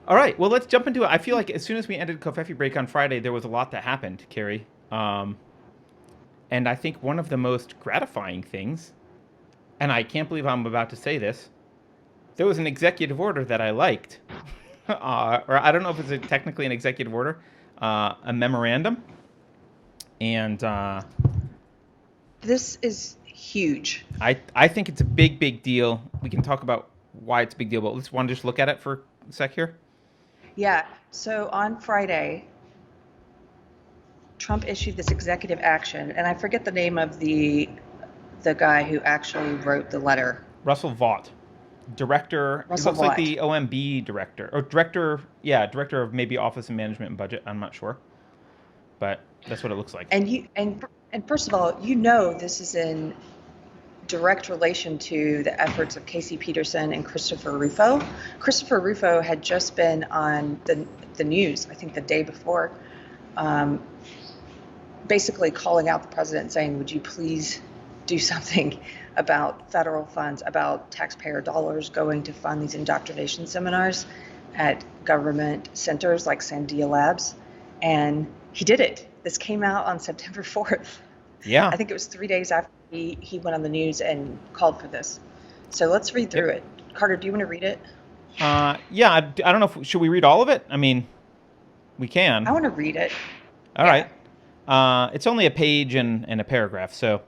All right, well, let's jump into it. I feel like as soon as we ended Covfefe break on Friday, there was a lot that happened, Carrie. And I think one of the most gratifying things, and I can't believe I'm about to say this, there was an executive order that I liked. Or I don't know if it's technically an executive order, a memorandum. And This is huge. I think it's a big, big deal. We can talk about why it's a big deal, but let's want to just look at it for a sec here. Yeah. So on Friday, Trump issued this executive action, and I forget the name of the guy who actually wrote the letter. Russell Vought, director. It Russell looks like Vought. the OMB director or director. Yeah, director of maybe Office of Management and Budget. I'm not sure, but that's what it looks like. And first of all, this is in direct relation to the efforts of Casey Peterson and Christopher Rufo. Christopher Rufo had just been on the news, I think the day before, um, basically calling out the president, saying, "Would you please do something about federal funds, about taxpayer dollars going to fund these indoctrination seminars at government centers like Sandia Labs?" And he did it. This came out on September 4th. Yeah. I think it was 3 days after he went on the news and called for this. So let's read through Yep. it. Carter, do you want to read it? Yeah. I don't know. Should we read all of it? I mean, we I can. want to read it. All Yeah. right. It's only a page and a paragraph. So,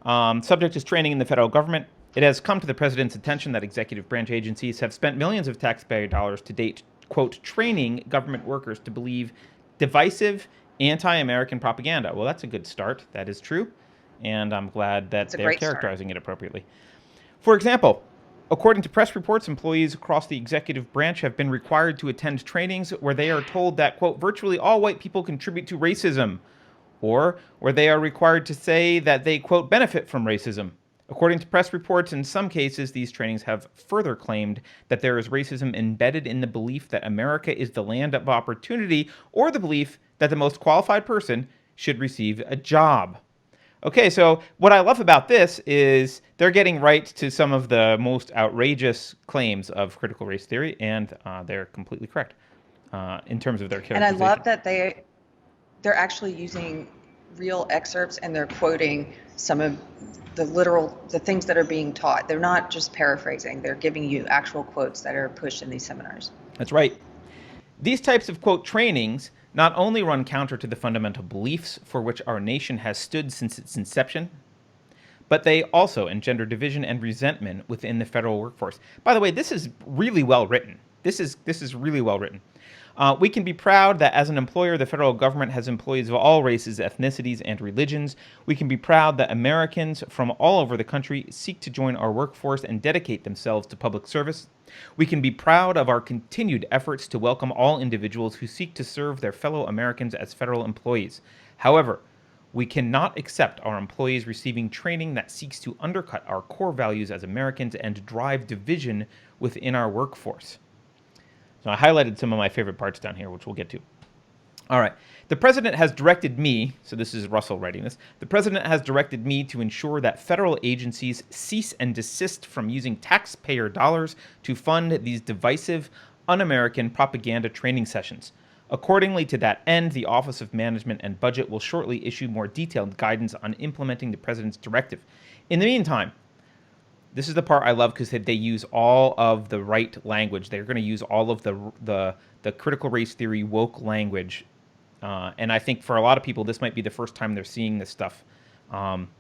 subject is training in the federal government. It has come to the president's attention that executive branch agencies have spent millions of taxpayer dollars to date, quote, training government workers to believe divisive anti-American propaganda. Well, that's a good start. That is true. And I'm glad It's that a they're great start. characterizing it appropriately. For example, according to press reports, employees across the executive branch have been required to attend trainings where they are told that, quote, virtually all white people contribute to racism, or where they are required to say that they, quote, benefit from racism. According to press reports, in some cases, these trainings have further claimed that there is racism embedded in the belief that America is the land of opportunity, or the belief that the most qualified person should receive a job. Okay, so what I love about this is they're getting right to some of the most outrageous claims of critical race theory, and they're completely correct in terms of their And I characterization. love that they're actually using real excerpts and they're quoting some of the things that are being taught. They're not just paraphrasing. They're giving you actual quotes that are pushed in these seminars. That's right. These types of, quote, trainings not only run counter to the fundamental beliefs for which our nation has stood since its inception, but they also engender division and resentment within the federal workforce. By the way, this is really well written. This is really well written. We can be proud that as an employer, the federal government has employees of all races, ethnicities, and religions. We can be proud that Americans from all over the country seek to join our workforce and dedicate themselves to public service. We can be proud of our continued efforts to welcome all individuals who seek to serve their fellow Americans as federal employees. However, we cannot accept our employees receiving training that seeks to undercut our core values as Americans and drive division within our workforce. So I highlighted some of my favorite parts down here, which we'll get to. All right. The president has directed me, so this is Russell writing this, the president has directed me to ensure that federal agencies cease and desist from using taxpayer dollars to fund these divisive, un American propaganda training sessions. Accordingly, to that end, the Office of Management and Budget will shortly issue more detailed guidance on implementing the president's directive. In the meantime, this is the part I love because they use all of the right language. They're going to use all of the critical race theory woke language, and I think for a lot of people, this might be the first time they're seeing this stuff.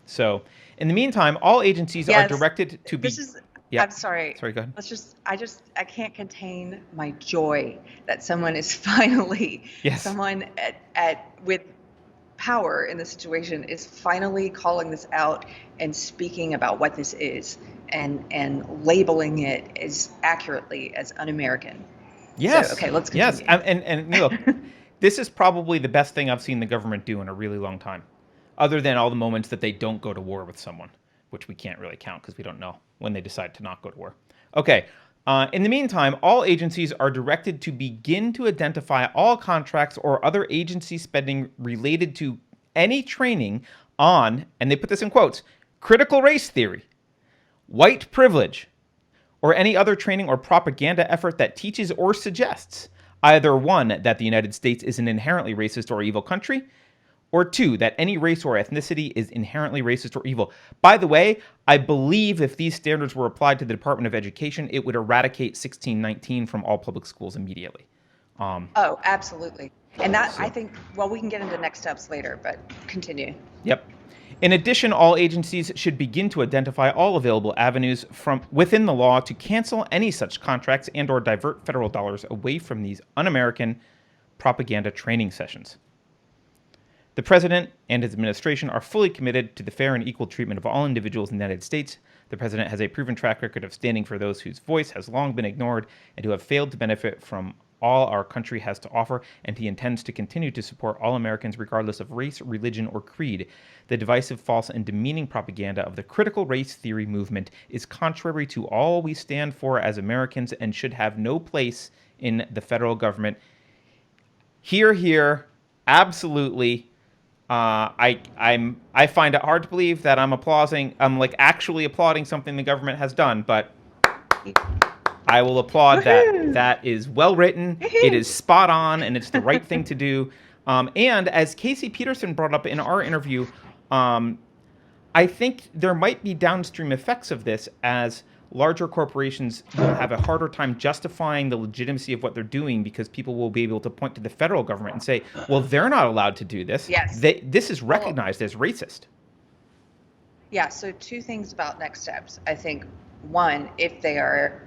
So, in the meantime, all agencies are Yes, directed to this be. is, Yeah, I'm sorry. sorry. Go ahead. I can't contain my joy that someone is finally, Yes. someone with power in the situation is finally calling this out and speaking about what this is and labeling it as accurately as un-American. So, Yes. okay, let's Yes. continue. And look, this is probably the best thing I've seen the government do in a really long time, other than all the moments that they don't go to war with someone, which we can't really count because we don't know when they decide to not go to war. Okay. In the meantime, all agencies are directed to begin to identify all contracts or other agency spending related to any training on, and they put this in quotes, critical race theory, white privilege, or any other training or propaganda effort that teaches or suggests either one, that the United States is an inherently racist or evil country, or two, that any race or ethnicity is inherently racist or evil. By the way, I believe if these standards were applied to the Department of Education, it would eradicate 1619 from all public schools immediately. Oh, absolutely. And that, I So, think, well, we can get into next steps later, but continue. yep. In addition, all agencies should begin to identify all available avenues from within the law to cancel any such contracts and or divert federal dollars away from these un-American propaganda training sessions. The president and his administration are fully committed to the fair and equal treatment of all individuals in the United States. The president has a proven track record of standing for those whose voice has long been ignored and who have failed to benefit from all our country has to offer, and he intends to continue to support all Americans regardless of race, religion, or creed. The divisive, false, and demeaning propaganda of the critical race theory movement is contrary to all we stand for as Americans and should have no place in the federal government. Hear, hear, absolutely. I find it hard to believe that I'm like actually applauding something the government has done, but I will applaud that. Woohoo! That is well written. It is spot on, and it's the right thing to do. And as Casey Peterson brought up in our interview, I think there might be downstream effects of this as larger corporations will have a harder time justifying the legitimacy of what they're doing because people will be able to point to the federal government and say, well, they're not allowed to do this. Yes. This is recognized as racist. Yeah, so two things about next steps. I think one, if they are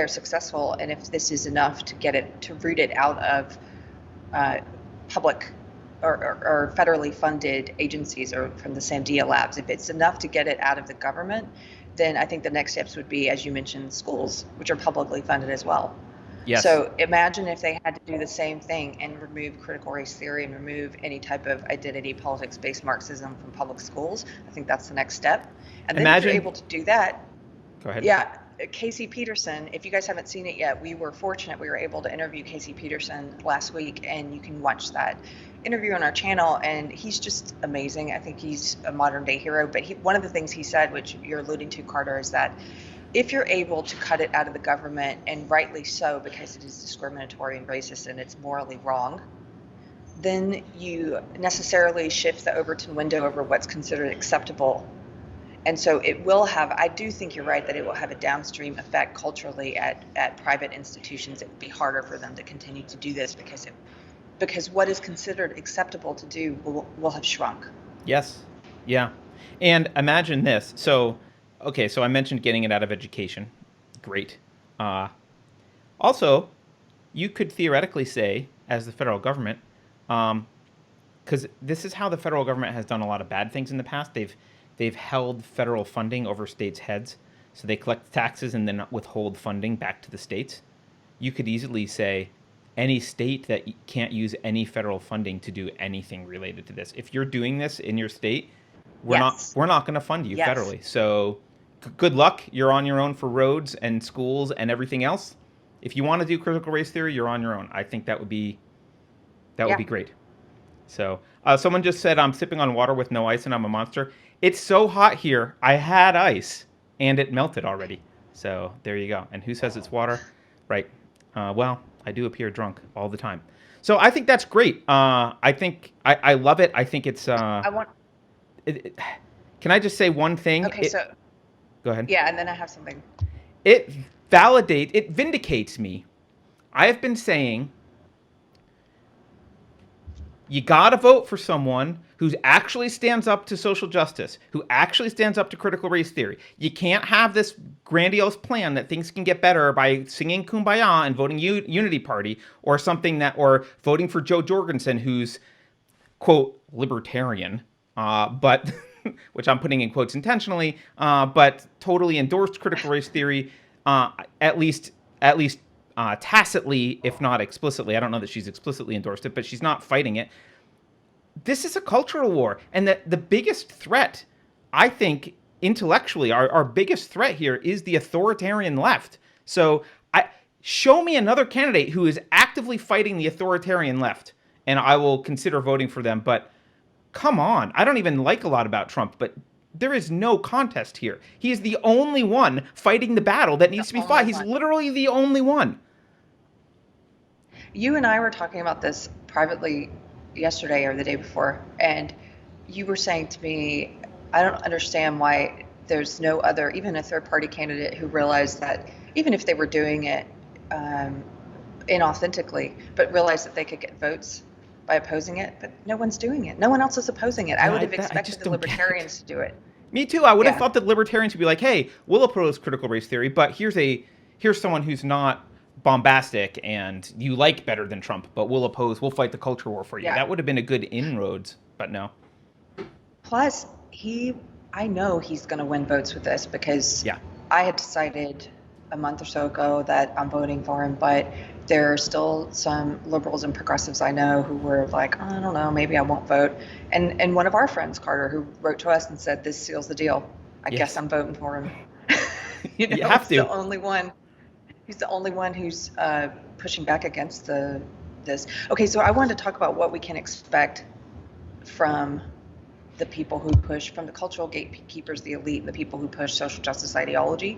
successful and if this is enough to get it to root it out of public or federally funded agencies or from the Sandia labs, if it's enough to get it out of the government, then I think the next steps would be, as you mentioned, schools, which are publicly funded as well. Yes. So imagine if they had to do the same thing and remove critical race theory and remove any type of identity politics-based Marxism from public schools. I think that's the next step. And then if you're able to do that, go ahead. Yeah, Casey Peterson, if you guys haven't seen it yet, we were fortunate we were able to interview Casey Peterson last week, and you can watch that interview on our channel, and he's just amazing. I think he's a modern day hero, but one of the things he said, which you're alluding to, Carter, is that if you're able to cut it out of the government, and rightly so because it is discriminatory and racist and it's morally wrong, then you necessarily shift the Overton window over what's considered acceptable. And so it will have, I do think you're right that it will have a downstream effect culturally at private institutions. It would be harder for them to continue to do this because what is considered acceptable to do will have shrunk. Yes. Yeah. And imagine this. So I mentioned getting it out of education. Great. Also, you could theoretically say, as the federal government, because this is how the federal government has done a lot of bad things in the past. They've held federal funding over states' heads. So they collect taxes and then withhold funding back to the states. You could easily say any state that can't use any federal funding to do anything related to this. If you're doing this in your state, we're not going to fund you federally. So good luck. You're on your own for roads and schools and everything else. If you want to do critical race theory, you're on your own. I think that would be great. So someone just said, I'm sipping on water with no ice and I'm a monster. It's so hot here. I had ice and it melted already. So there you go. And who says it's water? Right. Well, I do appear drunk all the time. So I think that's great. I think I love it. I think it's. Can I just say one thing? Okay, so. Go ahead. Yeah, and then I have something. It vindicates me. I have been saying you got to vote for someone who actually stands up to social justice, who actually stands up to critical race theory. You can't have this grandiose plan that things can get better by singing Kumbaya and voting Unity Party or something or voting for Joe Jorgensen, who's, quote, libertarian, but which I'm putting in quotes intentionally, but totally endorsed critical race theory, at least tacitly, if not explicitly. I don't know that she's explicitly endorsed it, but she's not fighting it. This is a cultural war, and the biggest threat, I think, intellectually, our biggest threat here is the authoritarian left. So show me another candidate who is actively fighting the authoritarian left, and I will consider voting for them. But come on, I don't even like a lot about Trump, but There is no contest here. He is the only one fighting the battle that The needs to be only fought. He's one. literally the only one. You and I were talking about this privately yesterday or the day before, and you were saying to me, I don't understand why there's no other, even a third party candidate who realized that even if they were doing it um, inauthentically, but realized that they could get votes by opposing it, but no one's doing it. No one else is opposing it. I Yeah, would have I expected just the don't get it. libertarians to do it. Me too. I would have Yeah. thought that libertarians would be like, "Hey, we'll oppose critical race theory, but here's someone who's not bombastic and you like better than Trump, but we'll fight the culture war for you." Yeah. That would have been a good inroads, but no. Plus, I know he's going to win votes with this because Yeah. I had decided a month or so ago that I'm voting for him, but there are still some liberals and progressives I know who were like, I don't know, maybe I won't vote. And one of our friends, Carter, who wrote to us and said, this seals the deal. I guess Yes. I'm voting for him. You have He's to. the only one. He's the only one who's pushing back against this. Okay, so I wanted to talk about what we can expect from the people who push, from the cultural gatekeepers, the elite, and the people who push social justice ideology.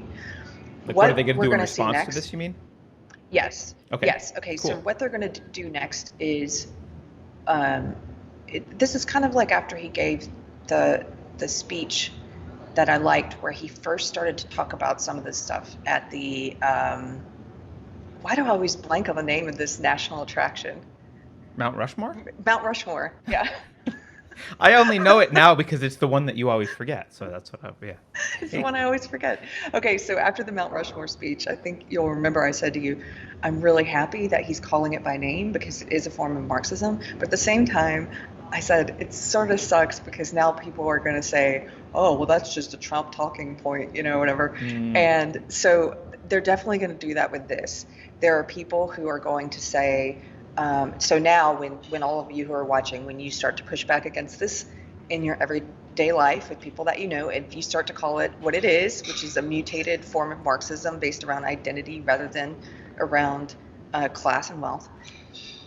Like, what are they What going to we're do in going to see response to this, next? you mean? Yes. Okay. Yes. Okay. So Cool. what they're going to do next is, um, this is kind of like after he gave the speech that I liked, where he first started to talk about some of this stuff at the. Why do I always blank on the name of this national attraction? Mount Rushmore? Mount Rushmore. Yeah. I only know it now because it's the one that you always forget. So that's what yeah. It's the one I always forget. Okay, so after the Mount Rushmore speech, I think you'll remember I said to you, I'm really happy that he's calling it by name because it is a form of Marxism. But at the same time, I said it sort of sucks because now people are going to say, oh, well, that's just a Trump talking point, whatever. Mm, And so they're definitely going to do that with this. There are people who are going to say, so now when all of you who are watching, when you start to push back against this in your everyday life with people that you know, if you start to call it what it is, which is a mutated form of Marxism based around identity rather than around class and wealth,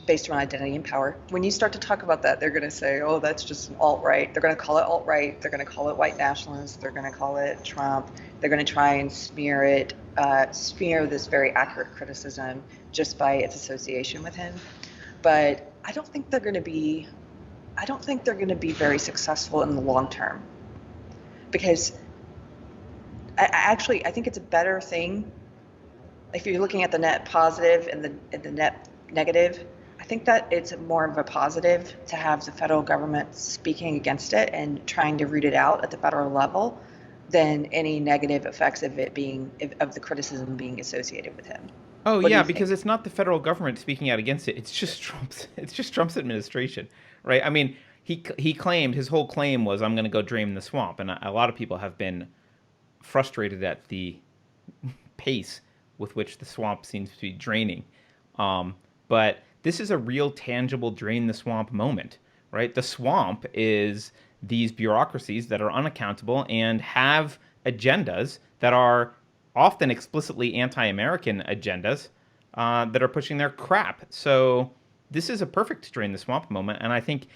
based around identity and power. When you start to talk about that, they're going to say, oh, that's just an alt-right. They're going to call it alt-right. They're going to call it white nationalist. They're going to call it Trump. They're going to try and smear this very accurate criticism just by its association with him. But I don't think they're going to be very successful in the long term, because I think it's a better thing if you're looking at the net positive and the net negative. I think that it's more of a positive to have the federal government speaking against it and trying to root it out at the federal level than any negative effects of the criticism being associated with him. Oh What do yeah, you because think? it's not the federal government speaking out against it. It's just Trump's administration, right? I mean, he claimed his whole claim was I'm going to go drain the swamp, and a lot of people have been frustrated at the pace with which the swamp seems to be draining. But this is a real tangible drain the swamp moment, right? The swamp is these bureaucracies that are unaccountable and have agendas that are often explicitly anti-American agendas that are pushing their crap. So this is a perfect drain the swamp moment, and I think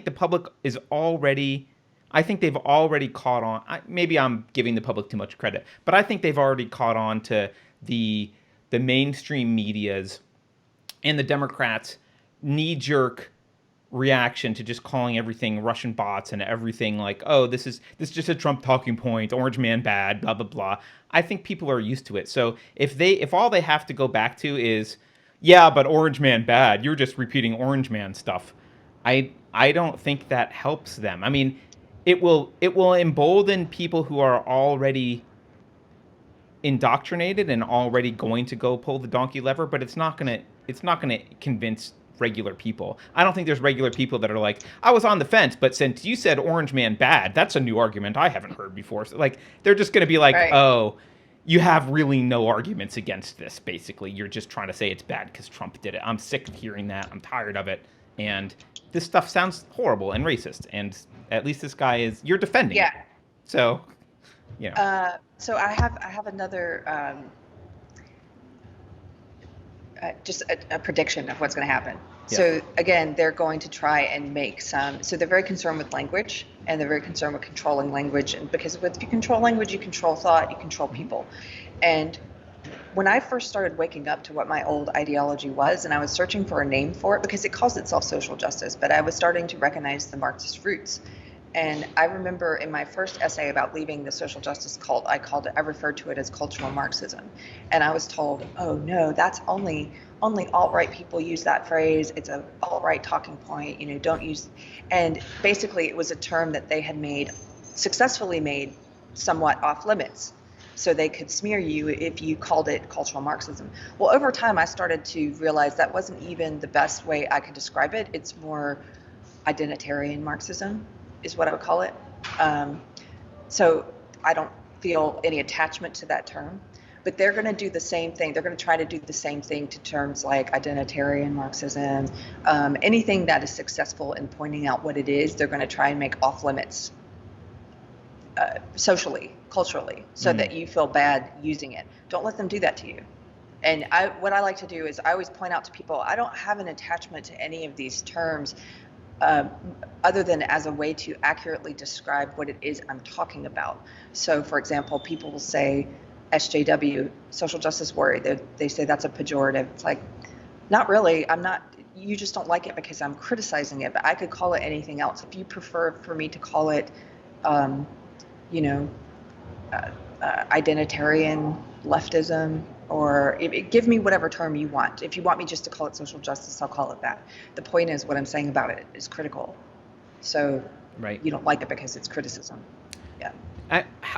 the public is already. I think they've already caught on. Maybe I'm giving the public too much credit, but I think they've already caught on to the the mainstream media's and the Democrats' knee jerk reaction to just calling everything Russian bots and everything like, oh, this is just a Trump talking point, Orange Man bad, blah blah blah. I think people are used to it. So if all they have to go back to is, yeah, but Orange Man bad, you're just repeating Orange Man stuff. I don't think that helps them. I mean, it will embolden people who are already indoctrinated and already going to go pull the donkey lever, but it's not gonna convince regular people. I don't think there's regular people that are like, I was on the fence, but since you said Orange Man bad, that's a new argument I haven't heard before. So like they're just gonna be like, Right. oh, you have really no arguments against this. Basically, you're just trying to say it's bad because Trump did it. I'm sick of hearing that. I'm tired of it, and this stuff sounds horrible and racist. And at least this guy is you're defending Yeah. it. So So I have another just a prediction of what's going to happen. So again, they're going to try and make so they're very concerned with language, and they're very concerned with controlling language. And because if you control language, you control thought, you control people. And when I first started waking up to what my old ideology was, and I was searching for a name for it because it calls itself social justice, but I was starting to recognize the Marxist roots. And I remember in my first essay about leaving the social justice cult, I referred to it as cultural Marxism. And I was told, oh no, that's only alt-right people use that phrase. It's an alt-right talking point, don't use. And basically it was a term that they had successfully made somewhat off limits. So they could smear you if you called it cultural Marxism. Well, over time, I started to realize that wasn't even the best way I could describe it. It's more identitarian Marxism is what I would call it. So I don't feel any attachment to that term. But they're going to do the same thing. They're going to try to do the same thing to terms like identitarian Marxism. Anything that is successful in pointing out what it is, they're going to try and make off limits socially, culturally, so that you feel bad using it. Don't let them do that to you. And what I like to do is I always point out to people, I don't have an attachment to any of these terms other than as a way to accurately describe what it is I'm talking about. So, for example, people will say SJW, social justice warrior. They say that's a pejorative. It's like, not really. I'm not. You just don't like it because I'm criticizing it. But I could call it anything else. If you prefer for me to call it, identitarian leftism, or give me whatever term you want. If you want me just to call it social justice, I'll call it that. The point is, what I'm saying about it is critical. So you don't like it because it's criticism. Yeah.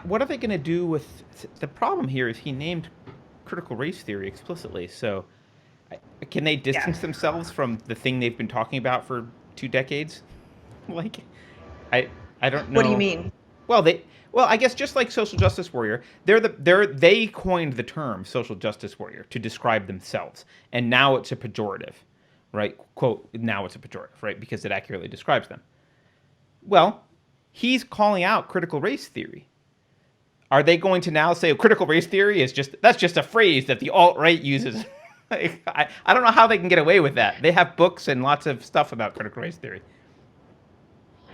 What are they going to do with the problem here? Is he named critical race theory explicitly? So can they distance themselves from the thing they've been talking about for 2 decades? Like, I don't know. What do you mean? Well, I guess just like social justice warrior, they coined the term social justice warrior to describe themselves, and now it's a pejorative, right? Quote, now it's a pejorative, right? Because it accurately describes them. Well, he's calling out critical race theory. Are they going to now say critical race theory is that's just a phrase that the alt-right uses? I don't know how they can get away with that. They have books and lots of stuff about critical race theory.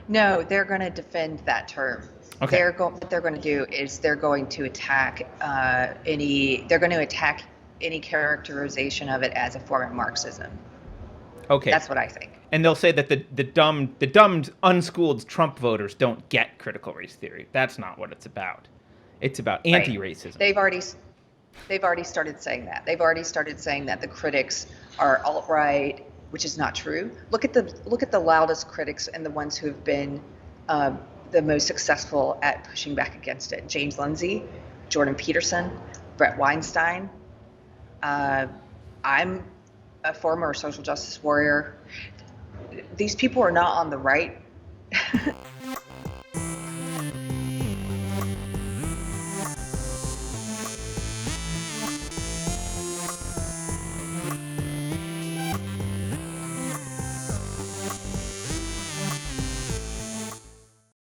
No, they're going to defend that term. Okay. What they're going to do is they're going to attack any characterization of it as a form of Marxism. Okay. That's what I think. And they'll say that the dumb, unschooled Trump voters don't get critical race theory. That's not what it's about. It's about anti-racism. Right. They've already started saying that. They've already started saying that the critics are alt-right, which is not true. Look at the loudest critics and the ones who have been the most successful at pushing back against it. James Lindsay, Jordan Peterson, Brett Weinstein. I'm a former social justice warrior. These people are not on the right.